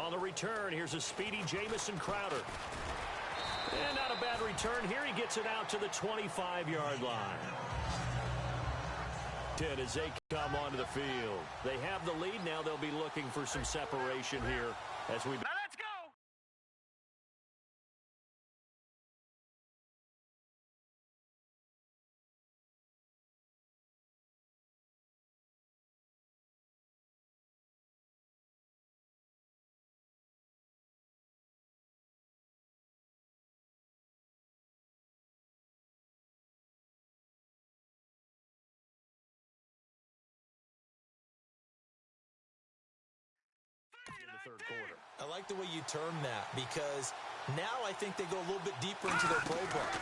on the return, here's a speedy Jamison Crowder. And not a bad return here. He gets it out to the 25-yard line. As they come onto the field. They have the lead. Now they'll be looking for some separation here as we... Now let's go! Third quarter. I like the way you term that because now I think they go a little bit deeper into their playbook.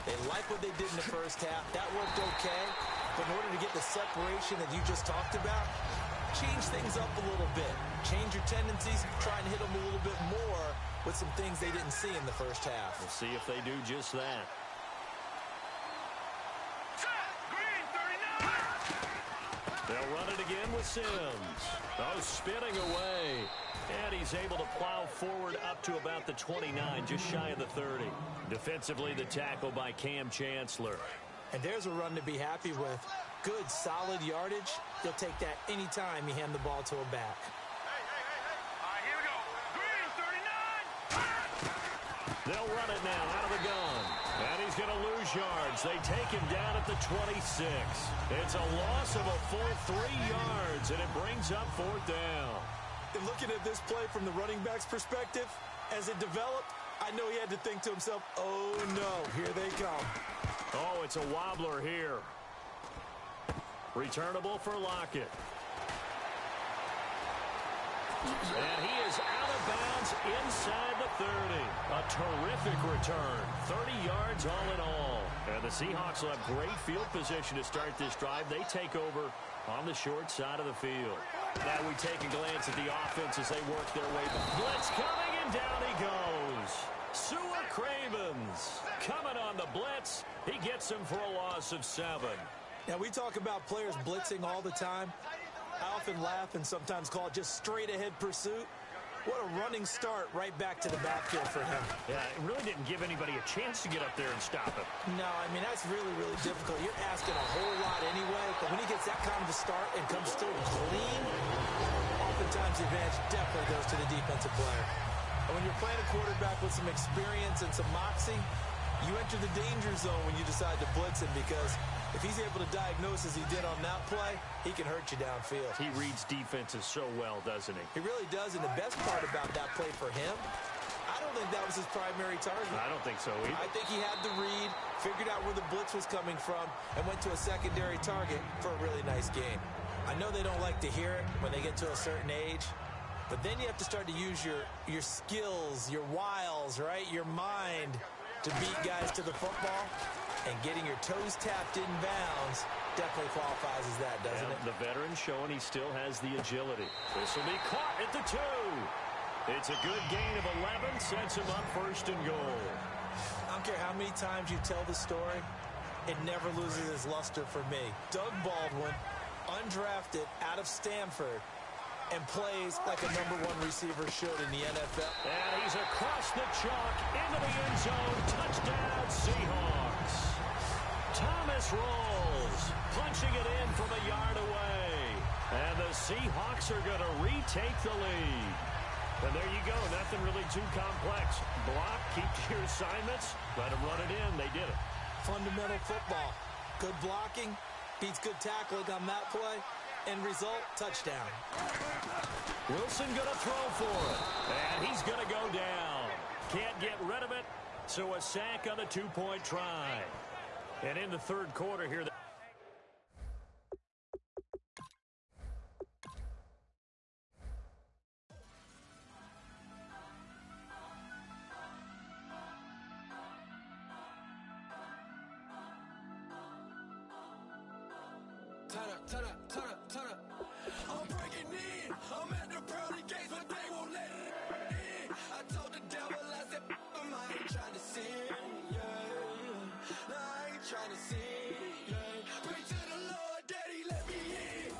They like what they did in the first half. That worked okay. But in order to get the separation that you just talked about, change things up a little bit. Change your tendencies. Try and hit them a little bit more with some things they didn't see in the first half. We'll see if they do just that. They'll run it again with Sims. Oh, spinning away. And he's able to plow forward up to about the 29, just shy of the 30. Defensively, the tackle by Cam Chancellor. And there's a run to be happy with. Good, solid yardage. You'll take that anytime you hand the ball to a back. All right, here we go. Green, 39. They'll run it now out of the gun. And he's going to lose yards. They take him down at the 26. It's a loss of a full 3 yards, and it brings up 4th down. And looking at this play from the running back's perspective, as it developed, I know he had to think to himself, oh, no, here they come. Oh, it's a wobbler here. Returnable for Lockett. And he is out of bounds inside the 30. A terrific return. 30 yards all in all. And the Seahawks will have great field position to start this drive. They take over on the short side of the field. Now we take a glance at the offense as they work their way. Blitz coming, and down he goes. Sua Cravens coming on the blitz. He gets him for a loss of 7. Now, we talk about players blitzing all the time. I often laugh and sometimes call it just straight-ahead pursuit. What a running start right back to the backfield for him. Yeah, it really didn't give anybody a chance to get up there and stop him. No, I mean, that's really, really difficult. You're asking a whole lot anyway, but when he gets that kind of a start and comes still clean, oftentimes the advantage definitely goes to the defensive player. And when you're playing a quarterback with some experience and some moxie, you enter the danger zone when you decide to blitz him because if he's able to diagnose as he did on that play, he can hurt you downfield. He reads defenses so well, doesn't he? He really does, and the best part about that play for him, I don't think that was his primary target. I don't think so either. I think he had the read, figured out where the blitz was coming from, and went to a secondary target for a really nice game. I know they don't like to hear it when they get to a certain age, but then you have to start to use your skills, your wiles, right, your mind to beat guys to the football. And getting your toes tapped in bounds definitely qualifies as that, doesn't it? The veteran showing he still has the agility. This will be caught at the 2. It's a good gain of 11, sets him up 1st and goal. I don't care how many times you tell the story, it never loses its luster for me. Doug Baldwin, undrafted out of Stanford, and plays like a #1 receiver should in the NFL. And he's across the chalk into the end zone. Touchdown, Seahawks. Thomas rolls, punching it in from a yard away. And the Seahawks are going to retake the lead. And there you go. Nothing really too complex. Block, keep to your assignments, let them run it in. They did it. Fundamental football. Good blocking, beats good tackling on that play. End result, touchdown. Wilson going to throw for it. And he's going to go down. Can't get rid of it. So a sack on the 2-point try. And in the third quarter here. Turn up. I'm breaking in. I'm at the pearly gates, but they won't let it in. I told the devil, I said, I ain't trying to sin, yeah. No, I ain't trying to sin, yeah. Pray to the Lord, Daddy, let me in.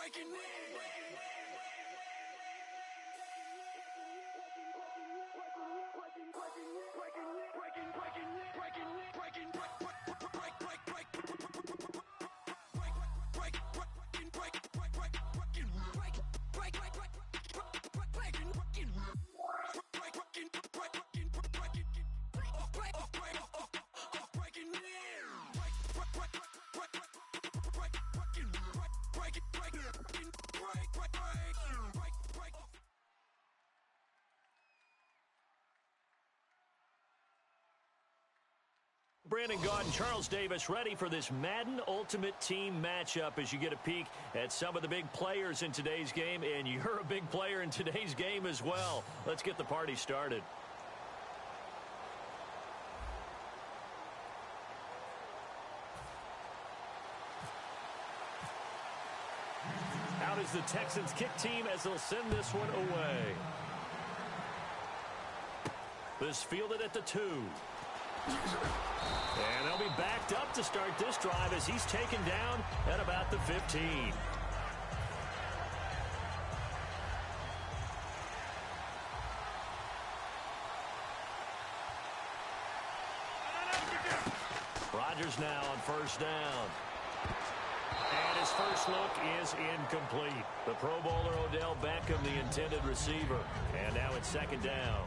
breaking in. Brandon Gaudin, Charles Davis ready for this Madden Ultimate Team matchup as you get a peek at some of the big players in today's game, and you're a big player in today's game as well. Let's get the party started. Out is the Texans kick team as they'll send this one away. This fielded at the 2. And they'll be backed up to start this drive as he's taken down at about the 15. Rodgers now on first down. And his first look is incomplete. The Pro Bowler Odell Beckham, the intended receiver. And now it's second down.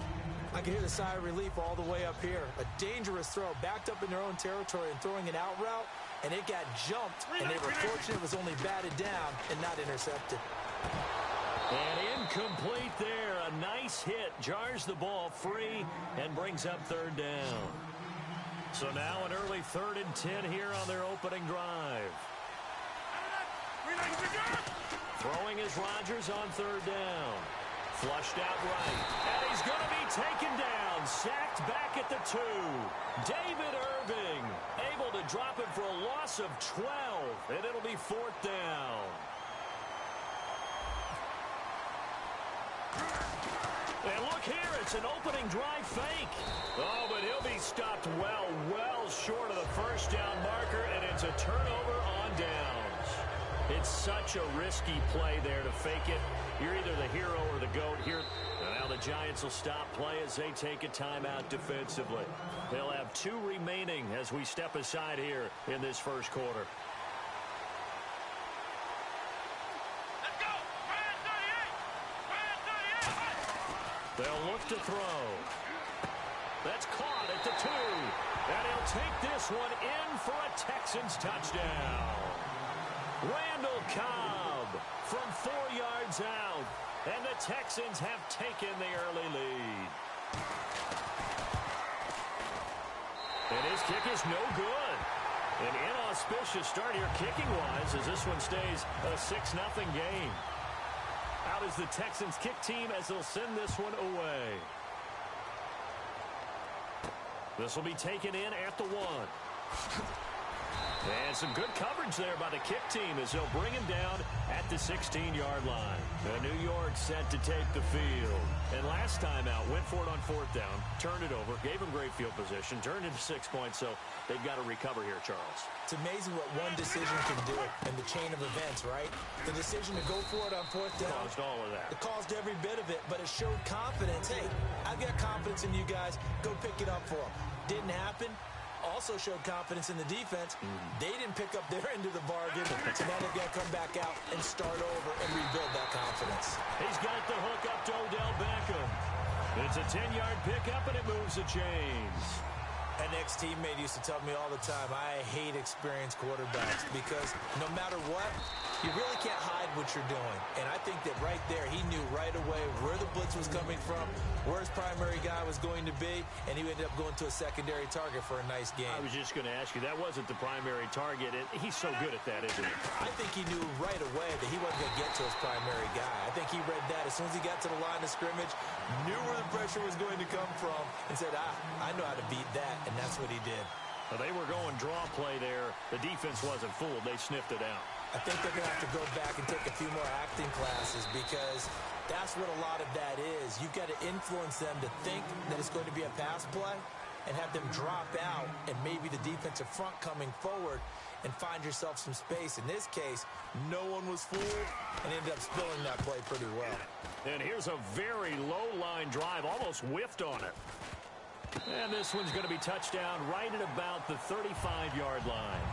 I can hear the sigh of relief all the way up here. A dangerous throw, backed up in their own territory and throwing an out route, and it got jumped, and they were fortunate it was only batted down and not intercepted. And incomplete there. A nice hit. Jars the ball free and brings up third down. So now an early 3rd and 10 here on their opening drive. Throwing is Rodgers on third down. Flushed out right. And he's going to be taken down. Sacked back at the 2. David Irving able to drop it for a loss of 12. And it'll be 4th down. And look here, it's an opening drive fake. Oh, but he'll be stopped well short of the first down marker, and it's a turnover on downs. It's such a risky play there to fake it. You're either the hero or the GOAT here. And now the Giants will stop play as they take a timeout defensively. They'll have 2 remaining as we step aside here in this first quarter. Let's go! Ryan 38! Ryan 38! They'll look to throw. That's caught at the 2. And he'll take this one in for a Texans touchdown. Randall Cobb from 4 yards out. And the Texans have taken the early lead. And his kick is no good. An inauspicious start here kicking-wise as this one stays a 6-0 game. Out is the Texans kick team as they'll send this one away. This will be taken in at the 1. And some good coverage there by the kick team as they'll bring him down at the 16-yard line. New York set to take the field. And last time out, went for it on 4th down, turned it over, gave him great field position, turned into 6 points, so they've got to recover here, Charles. It's amazing what one decision can do in the chain of events, right? The decision to go for it on 4th down. Caused all of that. It caused every bit of it, but it showed confidence. Hey, I've got confidence in you guys. Go pick it up for them. Didn't happen. Also showed confidence in the defense. They didn't pick up their end of the bargain, so now they've got to come back out and start over and rebuild that confidence. He's got the hook up to Odell Beckham. It's a 10-yard pickup, and it moves the chains. An ex-teammate used to tell me all the time, I hate experienced quarterbacks because no matter what, you really can't hide what you're doing. And I think that right there, he knew right away where the blitz was coming from, where his primary guy was going to be, and he ended up going to a secondary target for a nice game. I was just going to ask you, that wasn't the primary target. He's so good at that, isn't he? I think he knew right away that he wasn't going to get to his primary guy. I think he read that as soon as he got to the line of scrimmage, knew where the pressure was going to come from, and said, I know how to beat that, and that's what he did. Well, they were going draw play there. The defense wasn't fooled. They sniffed it out. I think they're going to have to go back and take a few more acting classes because that's what a lot of that is. You've got to influence them to think that it's going to be a pass play and have them drop out and maybe the defensive front coming forward and find yourself some space. In this case, no one was fooled and ended up spilling that play pretty well. And here's a very low-line drive, almost whiffed on it. And this one's going to be touchdown right at about the 35-yard line.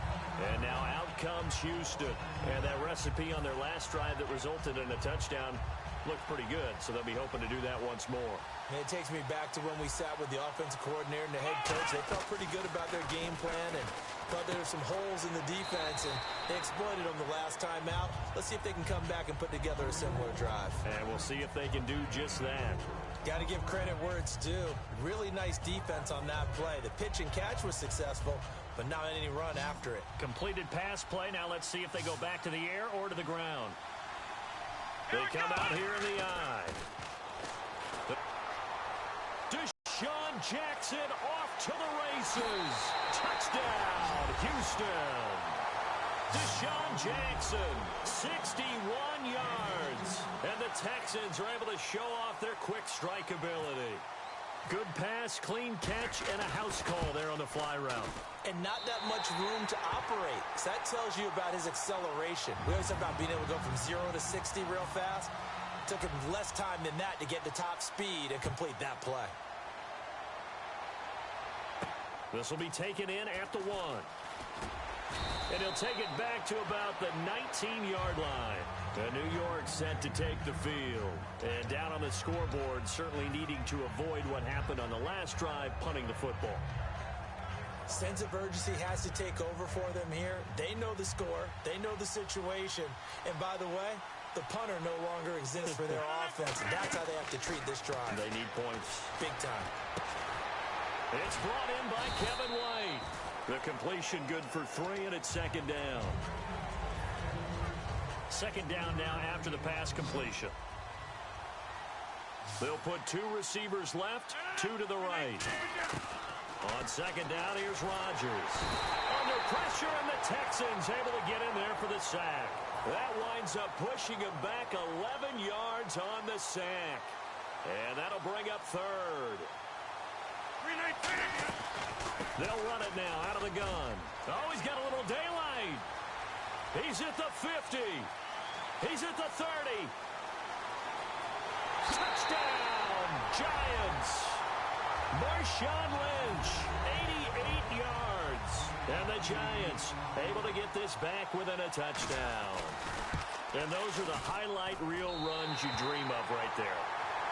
And now out comes Houston. And that recipe on their last drive that resulted in a touchdown looked pretty good, so they'll be hoping to do that once more. And it takes me back to when we sat with the offensive coordinator and the head coach. They felt pretty good about their game plan and thought there were some holes in the defense, and they exploited them the last time out. Let's see if they can come back and put together a similar drive. And we'll see if they can do just that. Got to give credit where it's due. Really nice defense on that play. The pitch and catch was successful, but not any run after it. Completed pass play. Now let's see if they go back to the air or to the ground. They come out here in the eye. Deshaun Jackson off to the races. Touchdown, Houston. Deshaun Jackson, 61 yards. And the Texans are able to show off their quick strike ability. Good pass, clean catch, and a house call there on the fly route. And not that much room to operate. So that tells you about his acceleration. We always talk about being able to go from 0 to 60 real fast. It took him less time than that to get the top speed and complete that play. This will be taken in at the 1. And he'll take it back to about the 19-yard line. And New York set to take the field. And down on the scoreboard, certainly needing to avoid what happened on the last drive, punting the football. Sense of urgency has to take over for them here. They know the score. They know the situation. And by the way, the punter no longer exists for their offense. And that's how they have to treat this drive. They need points. Big time. It's brought in by Kevin White. The completion good for 3, and it's second down. Second down now after the pass completion. They'll put 2 receivers left, 2 to the right. On second down, here's Rodgers. Under pressure, and the Texans able to get in there for the sack. That winds up pushing him back 11 yards on the sack. And that'll bring up third. They'll run it now out of the gun. Oh, he's got a little daylight. He's at the 50. He's at the 30. Touchdown, Giants. Marshawn Lynch, 88 yards. And the Giants able to get this back within a touchdown. And those are the highlight reel runs you dream of right there.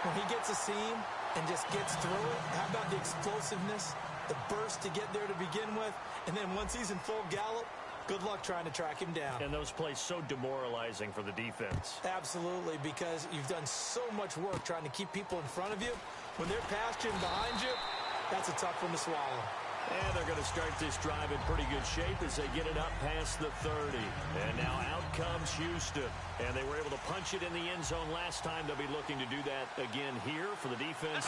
When he gets a seam and just gets through it, how about the explosiveness, the burst to get there to begin with, and then once he's in full gallop, good luck trying to track him down. And those plays so demoralizing for the defense. Absolutely, because you've done so much work trying to keep people in front of you. When they're past you and behind you, that's a tough one to swallow. And they're going to start this drive in pretty good shape as they get it up past the 30. And now out comes Houston. And they were able to punch it in the end zone last time. They'll be looking to do that again here for the defense.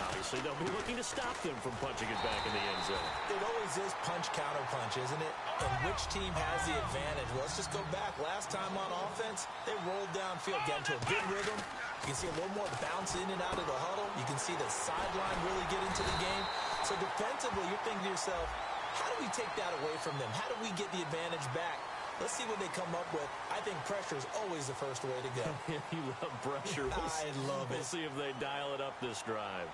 Obviously, they'll be looking to stop them from punching it back in the end zone. It always is punch-counter-punch, isn't it? And which team has the advantage? Well, let's just go back. Last time on offense, they rolled downfield, got into a good rhythm. You can see a little more bounce in and out of the huddle. You can see the sideline really get into the game. So defensively, you're thinking to yourself, how do we take that away from them? How do we get the advantage back? Let's see what they come up with. I think pressure is always the first way to go. You love pressure. I love it. We'll see if they dial it up this drive.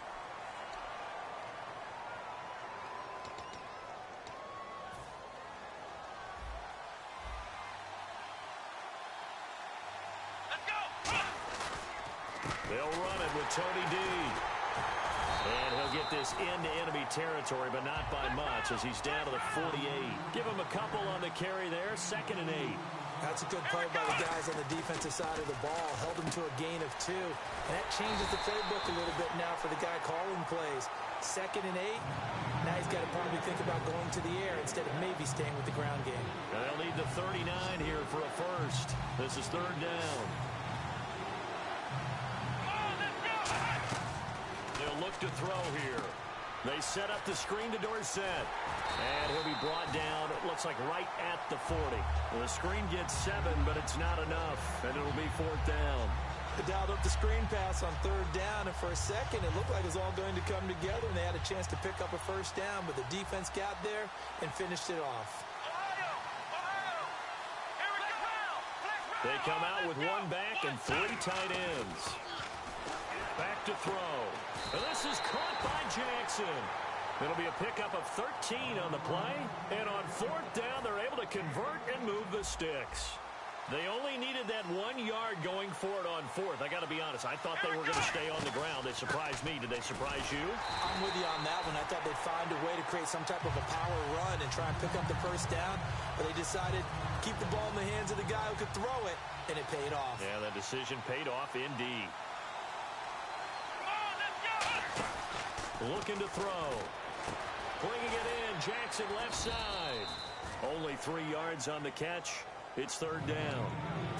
They'll run it with Tony D. And he'll get this into enemy territory, but not by much as he's down to the 48. Give him a couple on the carry there, 2nd and 8. That's a good play by the guys on the defensive side of the ball. Held him to a gain of 2. And that changes the playbook a little bit now for the guy calling plays. 2nd and 8. Now he's got to probably think about going to the air instead of maybe staying with the ground game. And they'll need the 39 here for a first. This is 3rd down. They'll look to throw here. They set up the screen to Dorsett. And he'll be brought down, it looks like right at the 40. Well, the screen gets 7, but it's not enough. And it'll be 4th down. They dialed up the screen pass on 3rd down. And for a second, it looked like it was all going to come together. And they had a chance to pick up a first down. But the defense got there and finished it off. They come out with one back and 3 tight ends. Back to throw. And this is caught by Jackson. It'll be a pickup of 13 on the play. And on 4th down, they're able to convert and move the sticks. They only needed that 1 yard going for it on 4th. I got to be honest, I thought they were going to stay on the ground. They surprised me. Did they surprise you? I'm with you on that one. I thought they'd find a way to create some type of a power run and try and pick up the first down. But they decided to keep the ball in the hands of the guy who could throw it, and it paid off. Yeah, that decision paid off indeed. Looking to throw. Bringing it in. Jackson left side. Only 3 yards on the catch. It's 3rd down.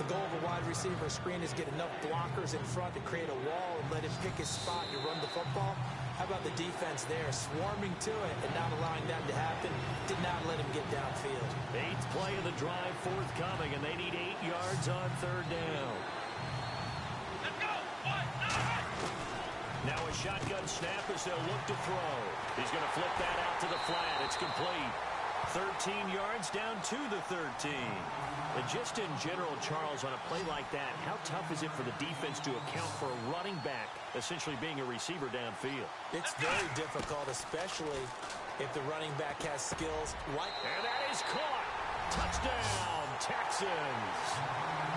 The goal of a wide receiver screen is get enough blockers in front to create a wall and let him pick his spot to run the football. How about the defense there, swarming to it and not allowing that to happen? Did not let him get downfield. 8th play of the drive forthcoming, and they need 8 yards on 3rd down. Let's go. Now a shotgun snap as they'll look to throw. He's going to flip that out to the flat. It's complete. 13 yards down to the 13. And just in general, Charles, on a play like that, how tough is it for the defense to account for a running back essentially being a receiver downfield? It's very difficult, especially if the running back has skills like... And that is caught. Touchdown, Texans.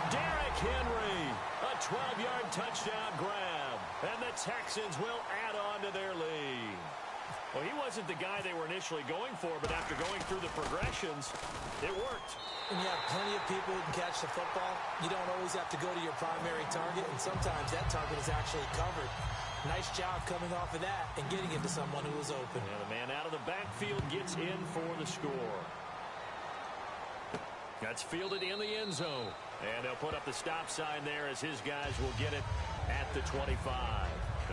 Derrick Henry, a 12-yard touchdown grab. And the Texans will add on to their lead. Well, he wasn't the guy they were initially going for, but after going through the progressions, it worked. When you have plenty of people who can catch the football, you don't always have to go to your primary target, and sometimes that target is actually covered. Nice job coming off of that and getting it to someone who was open. And the man out of the backfield gets in for the score. That's fielded in the end zone. And they'll put up the stop sign there as his guys will get it at the 25.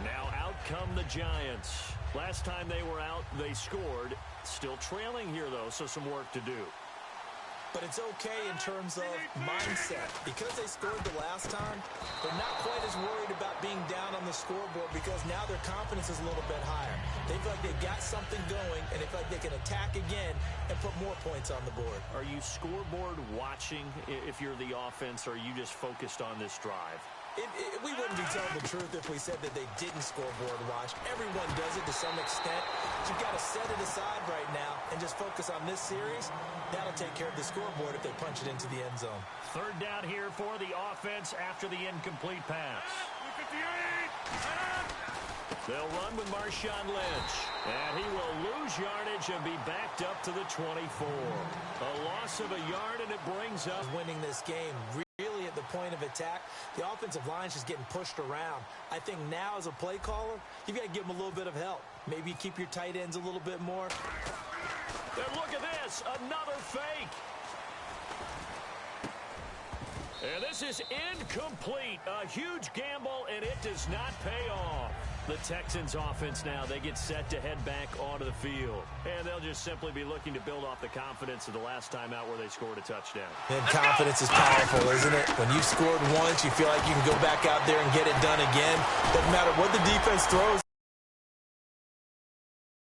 And now out come the Giants. Last time they were out, they scored. Still trailing here, though, so some work to do. But it's okay in terms of mindset. Because they scored the last time, they're not quite as worried about being down on the scoreboard because now their confidence is a little bit higher. They feel like they've got something going, and they feel like they can attack again and put more points on the board. Are you scoreboard watching if you're the offense, or are you just focused on this drive? We wouldn't be telling the truth if we said that they didn't scoreboard watch. Everyone does it to some extent. But you've got to set it aside right now and just focus on this series. That'll take care of the scoreboard if they punch it into the end zone. 3rd down here for the offense after the incomplete pass. 58. They'll run with Marshawn Lynch. And he will lose yardage and be backed up to the 24. A loss of a yard, and it brings up winning this game. Really at the point of attack, the offensive line's just getting pushed around. I think now as a play caller, you've got to give them a little bit of help. Maybe keep your tight ends a little bit more. And look at this, another fake. And this is incomplete. A huge gamble, and it does not pay off. The Texans offense now, they get set to head back onto the field. And they'll just simply be looking to build off the confidence of the last time out where they scored a touchdown. And confidence is powerful, isn't it? When you've scored once, you feel like you can go back out there and get it done again. Doesn't matter what the defense throws.